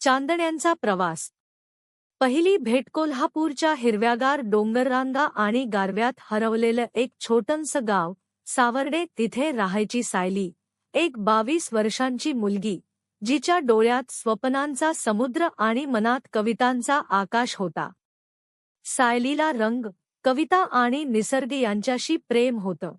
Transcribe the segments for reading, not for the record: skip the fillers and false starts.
चांदण्यांचा प्रवास. पहिली भेट. कोल्हापूरच्या हिरव्यागार डोंगररांगा आणि गारव्यात हरवलेलं एक छोटंसं गाव सावर्डे. तिथे राहायची सायली, एक 22 वर्षांची मुलगी, जिच्या डोळ्यात स्वप्नांचा समुद्र आणि मनात कवितांचा आकाश होता. सायलीला रंग, कविता आणि निसर्ग यांच्याशी प्रेम होतं.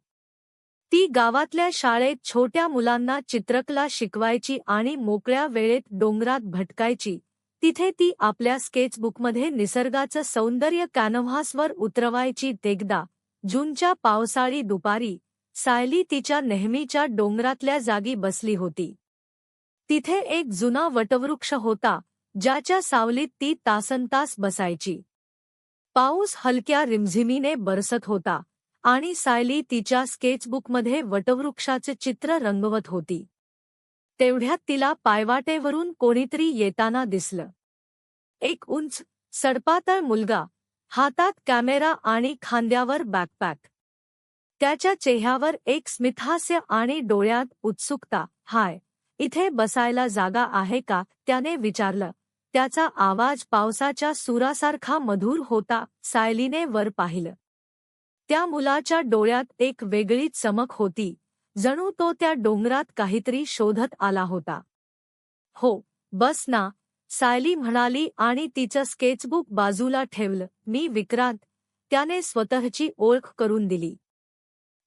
ती गावातल्या शाळेत छोट्या मुलांना चित्रकला शिकवायची आणि मोकळ्या वेळेत डोंगरात भटकायची. तिथे ती आपल्या स्केचबुकमध्ये निसर्गाचं सौंदर्य कॅनव्हासवर उतरवायची. एकदा जूनच्या पावसाळी दुपारी सायली तिच्या नेहमीच्या डोंगरातल्या जागी बसली होती. तिथे एक जुना वटवृक्ष होता, ज्याच्या सावलीत ती तासनतास बसायची. पाऊस हलक्या रिमझिमीने बरसत होता आणि सायली तिच्या स्केचबुकमध्ये वटवृक्षाचे चित्र रंगवत होती. तेवढ्यात तिला पायवाटेवरून कोणीतरी येताना दिसलं. एक उंच, सडपातळ मुलगा, हातात कॅमेरा आणि खांद्यावर बॅकपॅक. त्याच्या चेहऱ्यावर एक स्मितहास्य आणि डोळ्यात उत्सुकता. "हाय, इथे बसायला जागा आहे का?" त्याने विचारलं. त्याचा आवाज पावसाच्या सुरासारखा मधुर होता. सायलीने वर पाहिलं. त्या मुलाच्या डोळ्यात एक वेगळीच चमक होती, जणू तो त्या डोंगरात काहीतरी शोधत आला होता. "हो, बस ना," सायली म्हणाली आणि तिचं स्केचबुक बाजूला ठेवलं. "मी विक्रांत," त्याने स्वतःची ओळख करून दिली.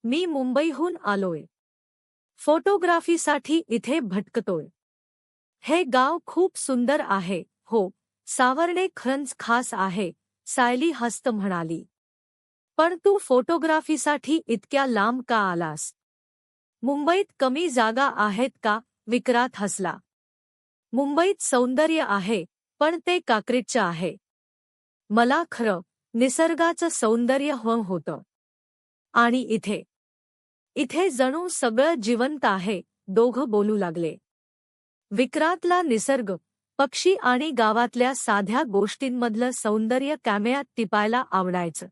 "मी मुंबईहून आलोय. फोटोग्राफीसाठी इथे भटकतोय. हे गाव खूप सुंदर आहे." "हो, सावर्डे खरंच खास आहे," सायली हसत म्हणाली. "पण तू फोटोग्राफीसाठी इतक्या लांब का आलास? मुंबईत कमी जागा आहेत का?" विक्रांत हसला. "मुंबईत सौंदर्य आहे, पण ते काँक्रीटचं आहे. मला खरं निसर्गाचं सौंदर्य हवं होतं. आणि इथे इथे जणू सगळं जिवंत आहे." दोघं बोलू लागले. विक्रांतला निसर्ग, पक्षी आणि गावातल्या साध्या गोष्टींमधलं सौंदर्य कॅमेऱ्यात टिपायला आवडायचं.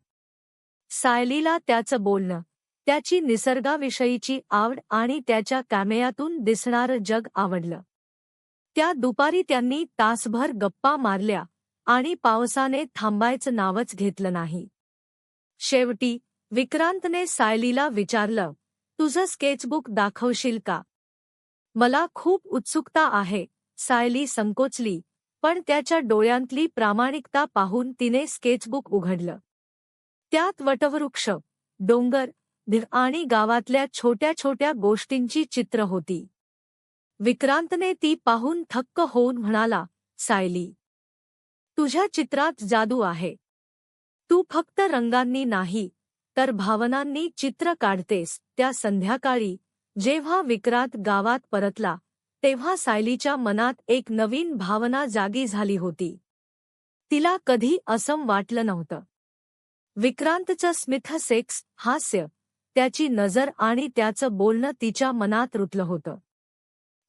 सायलीला त्याचं बोलणं, त्याची निसर्गाविषयीची आवड आणि त्याच्या कॅमेऱ्यातून दिसणारं जग आवडलं. त्या दुपारी त्यांनी तासभर गप्पा मारल्या आणि पावसाने थांबायचं नावच घेतलं नाही. शेवटी विक्रांतने सायलीला विचारलं, "तुझं स्केचबुक दाखवशील का? मला खूप उत्सुकता आहे." सायली संकोचली, पण त्याच्या डोळ्यांतली प्रामाणिकता पाहून तिने स्केचबुक उघडलं. त्यात वटवृक्ष, डोंगर, ढग आणि गावातल्या छोट्या छोट्या गोष्टींची चित्र होती. विक्रांतने ती पाहून थक्क होऊन म्हणाला, "सायली, तुझ्या चित्रात जादू आहे. तू फक्त रंगांनी नाही, तर भावनांनी चित्र काढतेस." त्या संध्याकाळी जेव्हा विक्रांत गावात परतला, तेव्हा सायलीच्या मनात एक नवीन भावना जागी झाली होती. तिला कधी असं वाटलं नव्हतं. विक्रांतचं स्मितसेक्स हास्य, त्याची नजर आणि त्याचं बोलणं तिच्या मनात रुतलं होतं.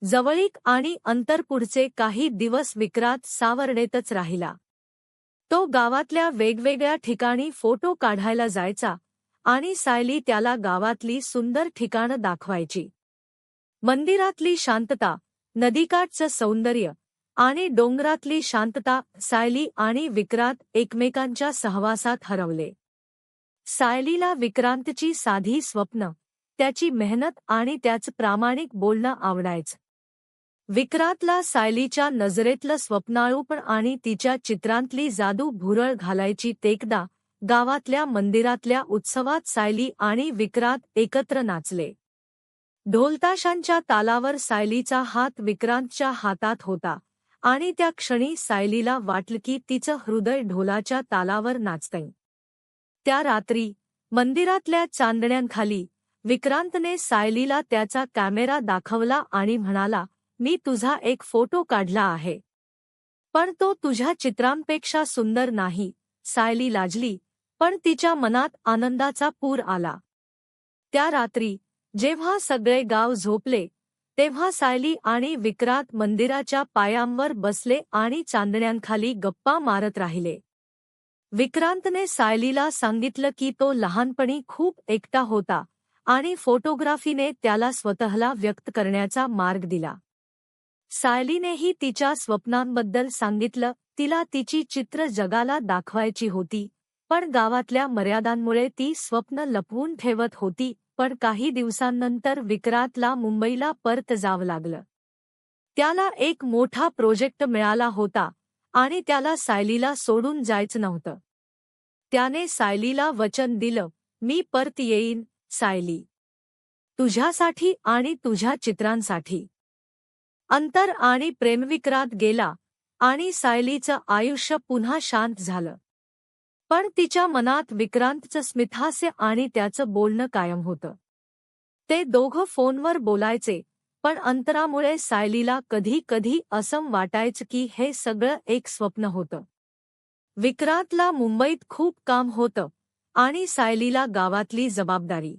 जवळीक आणि अंतर. पुढचे काही दिवस विक्रांत सावर्डेतच राहिला. तो गावातल्या वेगवेगळ्या ठिकाणी फोटो काढायला जायचा आणि सायली त्याला गावातली सुंदर ठिकाणं दाखवायची. मंदिरातली शांतता, नदीकाठचं सौंदर्य आणि डोंगरातली शांतता. सायली आणि विक्रांत एकमेकांच्या सहवासात हरवले. सायलीला विक्रांतची साधी स्वप्न, त्याची मेहनत आणि त्याचं प्रामाणिक बोलणं आवडायचं. विक्रांतला सायलीच्या नजरेतलं स्वप्नाळूपण आणि तिच्या चित्रांतली जादू भुरळ घालायची. एकदा गावातल्या मंदिरातल्या उत्सवात सायली आणि विक्रांत एकत्र नाचले. ढोलताशांच्या तालावर सायलीचा हात विक्रांतच्या हातात होता आणि त्या क्षणी सायलीला वाटलं की तिचं हृदय ढोलाच्या तालावर नाचतंय. त्या रात्री मंदिरातल्या चांदण्यांखाली विक्रांतने सायलीला त्याचा कॅमेरा दाखवला आणि म्हणाला, "मी तुझा एक फोटो काढला आहे. पण तो तुझ्या चित्रांपेक्षा सुंदर नाही." सायली लाजली, पण तिच्या मनात आनंदाचा पूर आला. त्या रात्री जेव्हा सगळे गाव झोपले, तेव्हा सायली आणि विक्रांत मंदिराच्या पायांवर बसले आणि चांदण्यांखाली गप्पा मारत राहिले. विक्रांतने सायलीला सांगितलं की तो लहानपणी खूप एकटा होता आणि फोटोग्राफीने त्याला स्वतःला व्यक्त करण्याचा मार्ग दिला. सायलीनेही तिच्या स्वप्नांबद्दल सांगितलं. तिला तिची चित्र जगाला दाखवायची होती, पण गावातल्या मर्यादांमुळे ती स्वप्न लपवून ठेवत होती. पण काही दिवसांनंतर विक्रांतला मुंबईला परत जावं लागलं. त्याला एक मोठा प्रोजेक्ट मिळाला होता आणि त्याला सायलीला सोडून जायचं नव्हतं. त्याने सायलीला वचन दिलं, मी परत येईन सायली, तुझ्यासाठी आणि तुझ्या चित्रांसाठी. अंतर आणि प्रेमविक्रांत गेला आणि सायलीचं आयुष्य पुन्हा शांत झालं. पण तिच्या मनात विक्रांतचं स्मितहास्य आणि त्याचं बोलणं कायम होतं. ते दोघं फोनवर बोलायचे, पण अंतरामुळे सायलीला कधी कधी असं वाटायचं की हे सगळं एक स्वप्न होतं. विक्रांतला मुंबईत खूप काम होतं आणि सायलीला गावातली जबाबदारी.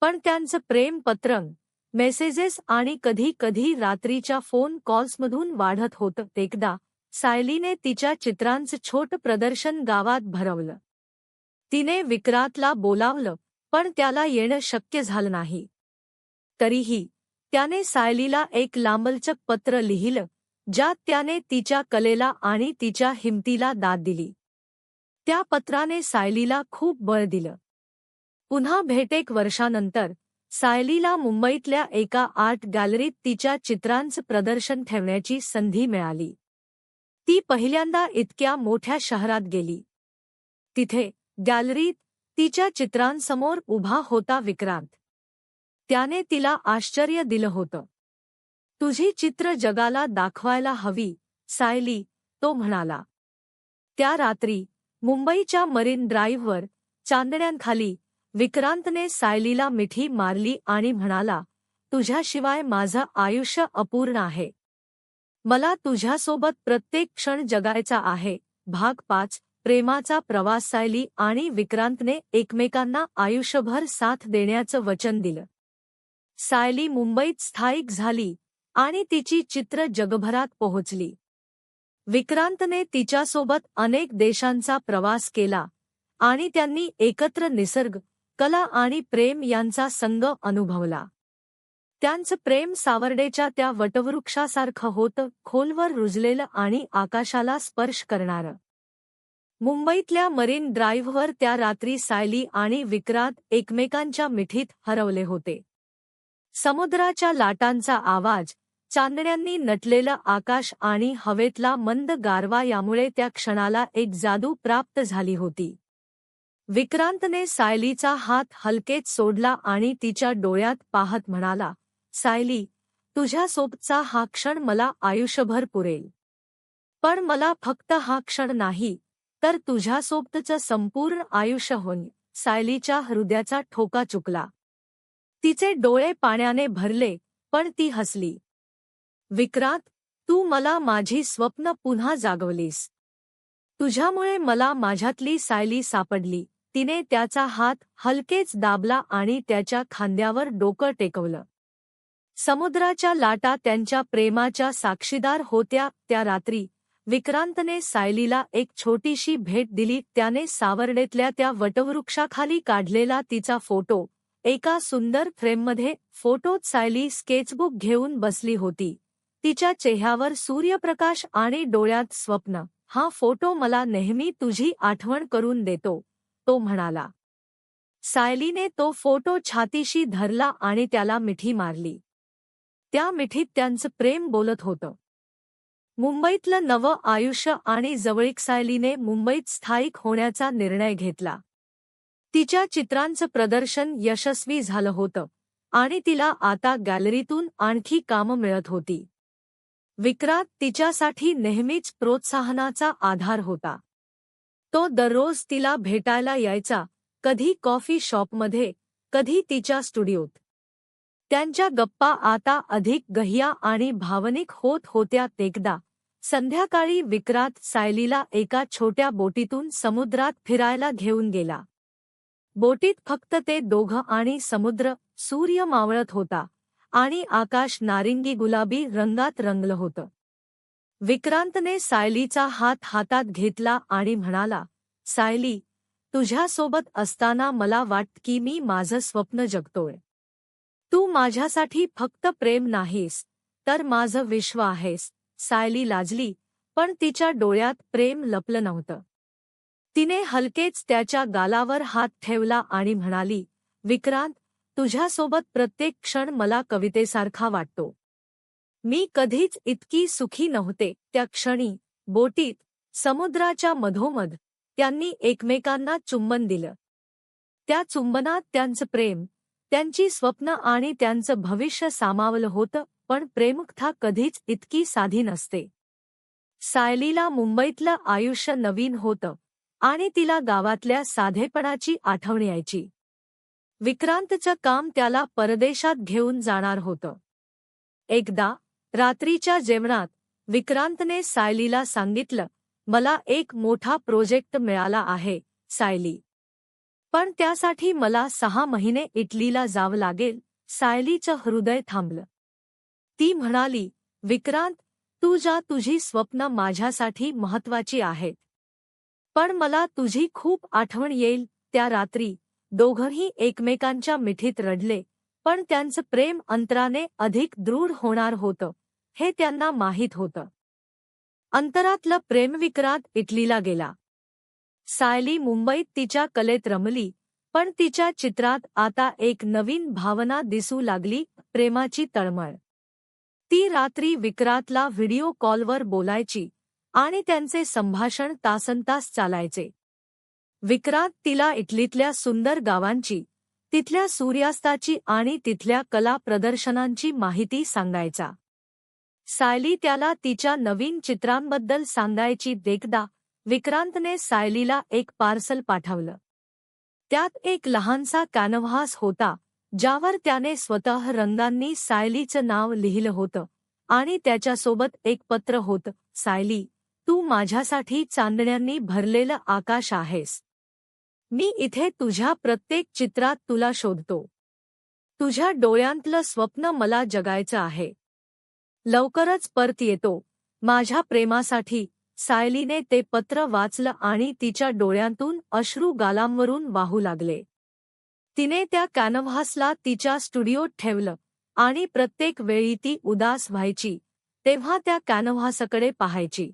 पण त्यांचं प्रेम पत्रंग, मेसेजेस आणि कधी कधी रात्रीच्या फोन कॉल्समधून वाढत होतं. एकदा सायलीने तिच्या चित्रांचं छोटं प्रदर्शन गावात भरवलं. तिने विक्रांतला बोलावलं, पण त्याला येणं शक्य झालं नाही. तरीही त्याने सायलीला एक लांबलचक पत्र लिहिलं, ज्यात त्याने तिच्या कलेला आणि तिच्या हिमतीला दाद दिली. त्या पत्राने सायलीला खूप बळ दिलं. पुन्हा भेट 1 वर्षानंतर सायलीला मुंबईतल्या एका आर्ट गॅलरीत तिच्या चित्रांचं प्रदर्शन ठेवण्याची संधी मिळाली. ती पहिल्यांदा इतक्या मोठ्या शहरात गेली. तिथे गॅलरीत तिच्या चित्रांसमोर उभा होता विक्रांत. त्याने तिला आश्चर्य दिलं होतं. तुझी चित्र जगाला दाखवायला हवी सायली, तो म्हणाला. त्या रात्री मुंबईच्या मरीन ड्राईव्हवर चांदण्यांखाली विक्रांतने सायलीला मिठी मारली आणि म्हणाला, तुझ्याशिवाय माझं आयुष्य अपूर्ण आहे. मला तुझ्यासोबत प्रत्येक क्षण जगायचा आहे. भाग 5, प्रेमाचा प्रवास. सायली आणि विक्रांतने एकमेकांना आयुष्यभर साथ देण्याचं वचन दिलं. सायली मुंबईत स्थायिक झाली आणि तिची चित्र जगभरात पोहोचली. विक्रांतने तिच्यासोबत अनेक देशांचा प्रवास केला आणि त्यांनी एकत्र निसर्ग, कला आणि प्रेम यांचा संग अनुभवला. त्यांचं प्रेम सावर्डेच्या त्या वटवृक्षासारखं होतं, खोलवर रुजलेलं आणि आकाशाला स्पर्श करणारं. मुंबईतल्या मरीन ड्राईव्हवर त्या रात्री सायली आणि विक्रांत एकमेकांच्या मिठीत हरवले होते. समुद्राच्या लाटांचा आवाज, चांदण्यांनी नटलेलं आकाश आणि हवेतला मंद गारवा यामुळे त्या क्षणाला एक जादू प्राप्त झाली होती. विक्रांतने सायलीचा हात हलकेच सोडला आणि तिच्या डोळ्यात पाहत म्हणाला, सायली, तुझ्यासोबतचा हा क्षण मला आयुष्यभर पुरेल. पण मला फक्त हा क्षण नाही, तर तुझ्यासोबतचं संपूर्ण आयुष्य होईल. सायलीच्या हृदयाचा ठोका चुकला. तिचे डोळे पाण्याने भरले, पण ती हसली. विक्रांत, तू मला माझी स्वप्न पुन्हा जागवलीस. तुझ्यामुळे मला माझ्यातली सायली सापडली. तिने त्याचा हात हलकेच दाबला आणि त्याच्या खांद्यावर डोकं टेकवलं. समुद्राच्या लाटा त्यांच्या प्रेमाच्या साक्षीदार होत्या. त्या रात्री विक्रांतने सायलीला एक छोटीशी भेट दिली. त्याने सावर्डेतल्या त्या वटवृक्षाखाली काढलेला तिचा फोटो, एका सुंदर फ्रेममध्ये. फोटोत सायली स्केचबुक घेऊन बसली होती. तिच्या चेहऱ्यावर सूर्यप्रकाश आणि डोळ्यात स्वप्न. हा फोटो मला नेहमी तुझी आठवण करून देतो, तो म्हणाला. सायलीने तो फोटो छातीशी धरला आणि त्याला मिठी मारली. त्या मिठीत त्यांचं प्रेम बोलत होतं. मुंबईतलं नवं आयुष्य आणि जवळीक. सायलीने मुंबईत स्थायिक होण्याचा निर्णय घेतला. तिच्या चित्रांचं प्रदर्शन यशस्वी झालं होतं आणि तिला आता गॅलरीतून आणखी कामं मिळत होती. विक्रांत तिच्यासाठी नेहमीच प्रोत्साहनाचा आधार होता. तो दररोज तिला भेटायला यायचा, कधी कॉफी शॉपमध्ये, कधी तिच्या स्टुडिओत. त्यांच्या गप्पा आता अधिक गहिया आणि भावनिक होत होत्या. एकदा संध्याकाळी विक्रांत सायलीला एका छोट्या बोटीतून समुद्रात फिरायला घेऊन गेला. बोटीत फक्त ते दोघं आणि समुद्र. सूर्य मावळत होता आणि आकाश नारिंगी गुलाबी रंगात रंगलं होतं. विक्रांतने सायलीचा हात हातात घेतला आणि म्हणाला, सायली, तुझ्यासोबत असताना मला वाटतं की मी माझं स्वप्न जगतोय. तू माझ्यासाठी फक्त प्रेम नाहीस, तर माझं विश्व आहेस. सायली लाजली, पण तिच्या डोळ्यात प्रेम लपलं नव्हतं. तिने हलकेच त्याच्या गालावर हात ठेवला आणि म्हणाली, विक्रांत, तुझ्यासोबत प्रत्येक क्षण मला कवितेसारखा वाटतो. मी कधीच इतकी सुखी नव्हते. त्या क्षणी बोटीत समुद्राच्या मधोमध त्यांनी एकमेकांना चुंबन दिलं. त्या चुंबनात त्यांचं प्रेम, त्यांची स्वप्न आणि त्यांचं भविष्य सामावलं होतं. पण प्रेमकथा कधीच इतकी साधी नसते. सायलीला मुंबईतलं आयुष्य नवीन होतं आणि तिला गावातल्या साधेपणाची आठवण यायची. विक्रांतचं काम त्याला परदेशात घेऊन जाणार होतं. एकदा रात्रीच्या जेवणात विक्रांतने सायलीला सांगितलं, मला एक मोठा प्रोजेक्ट मिळाला आहे सायली. पण त्यासाठी मला 6 महिने इटलीला जावं लागेल. सायलीचं हृदय थांबलं. ती म्हणाली, विक्रांत, तू जा, तुझी स्वप्न माझ्यासाठी महत्वाची आहेत. पण मला तुझी खूप आठवण येईल. त्या रात्री दोघंही एकमेकांच्या मिठीत रडले. पण त्यांचं प्रेम अंतराने अधिक दृढ होणार होतं हे त्यांना माहीत होतं. अंतरातलं प्रेम. विक्रांत इटलीला गेला. सायली मुंबईत तिच्या कलेत रमली. पण तिच्या चित्रात आता एक नवीन भावना दिसू लागली, प्रेमाची तळमळ. ती रात्री विक्रांतला व्हिडिओ कॉलवर बोलायची आणि त्यांचे संभाषण तासनतास चालायचे. विक्रांत तिला इटलीतल्या सुंदर गावांची, तिथल्या सूर्यास्ताची आणि तिथल्या कला प्रदर्शनांची माहिती सांगायचा. सायली त्याला तिच्या नवीन चित्रांबद्दल सांगायची. एकदा विक्रांतने सायलीला एक पार्सल पाठवलं. त्यात एक लहानसा कॅनव्हास होता, ज्यावर त्याने स्वतः रंगांनी सायलीचं नाव लिहिलं होतं आणि त्याच्यासोबत एक पत्र होतं. सायली, तू माझ्यासाठी चांदण्यांनी भरलेलं आकाश आहेस. मी इथे तुझ्या प्रत्येक चित्रात तुला शोधतो. तुझ्या डोळ्यांतलं स्वप्न मला जगायचं आहे. लवकरच परत येतो. माझ्या प्रेमासाठी. सायलीने ते पत्र वाचलं आणि तिच्या डोळ्यांतून अश्रू गालांवरून वाहू लागले. तिने त्या कॅनव्हासला तिच्या स्टुडिओत ठेवलं आणि प्रत्येक वेळी ती उदास व्हायची तेव्हा त्या कॅनव्हासकडे पाहायची.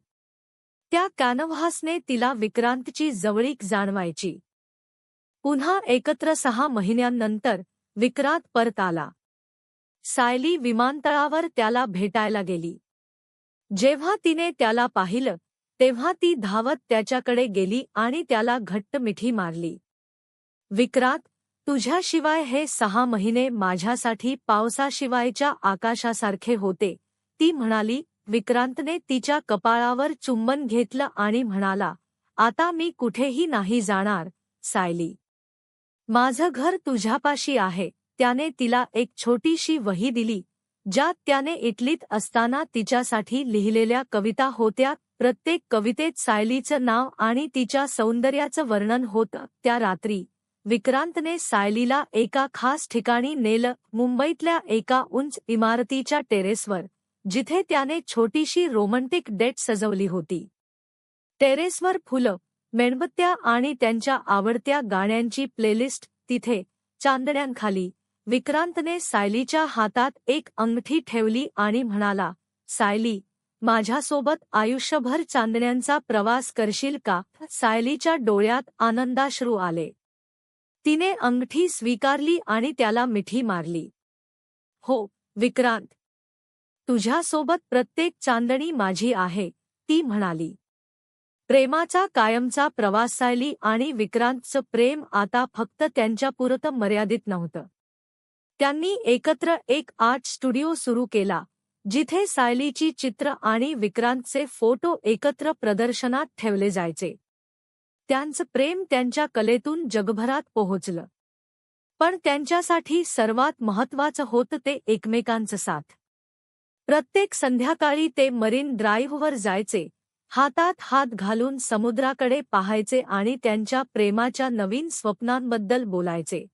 त्या कॅनव्हासने तिला विक्रांतची जवळीक जाणवायची. पुन्हा एकत्र 6 महिन्यांनंतर विक्रांत परत आला. सायली विमानतळावर त्याला भेटायला गेली. जेव्हा तिने त्याला पाहिलं तेव्हा ती धावत त्याच्याकडे गेली आणि त्याला घट्ट मिठी मारली. विक्रांत, तुझ्याशिवाय हे 6 महिने माझ्यासाठी पावसाशिवायच्या आकाशासारखे होते, ती म्हणाली. विक्रांतने तिच्या कपाळावर चुंबन घेतलं आणि म्हणाला, आता मी कुठेही नाही जाणार सायली. माझं घर तुझ्यापाशी आहे. त्याने तिला एक छोटीशी वही दिली, ज्यात त्याने इटलीत असताना तिच्यासाठी लिहिलेल्या कविता होत्या. प्रत्येक कवितेत सायलीचं नाव आणि तिच्या सौंदर्याचं वर्णन होतं. त्या रात्री विक्रांतने सायलीला एका खास ठिकाणी नेलं, मुंबईतल्या एका उंच इमारतीच्या टेरेसवर, जिथे त्याने छोटीशी रोमँटिक डेट सजवली होती. टेरेसवर फुलं, मेणबत्त्या आणि त्यांच्या आवडत्या गाण्यांची प्लेलिस्ट. तिथे चांदण्यांखाली विक्रांतने सायलीच्या हातात एक अंगठी ठेवली आणि म्हणाला, सायली, माझ्यासोबत आयुष्यभर चांदण्यांचा प्रवास करशील का? सायलीच्या डोळ्यात आनंदाश्रू आले. तिने अंगठी स्वीकारली आणि त्याला मिठी मारली. हो विक्रांत, तुझ्यासोबत प्रत्येक चांदणी माझी आहे, ती म्हणाली. प्रेमाचा कायमचा प्रवास. सायली आणि विक्रांतचं प्रेम आता फक्त त्यांच्यापुरतं मर्यादित नव्हतं. त्यांनी एकत्र एक आर्ट स्टुडिओ सुरू केला, जिथे सायलीची चित्र आणि विक्रांतचे फोटो एकत्र प्रदर्शनात ठेवले जायचे. त्यांचं प्रेम त्यांच्या कलेतून जगभरात पोहोचलं. पण त्यांच्यासाठी सर्वात महत्त्वाचं होतं ते एकमेकांचं साथ. प्रत्येक संध्याकाळी ते मरीन ड्राईव्हवर जायचे, हातात हात घालून समुद्राकडे पाहायचे आणि त्यांच्या प्रेमाच्या नवीन स्वप्नांबद्दल बोलायचे.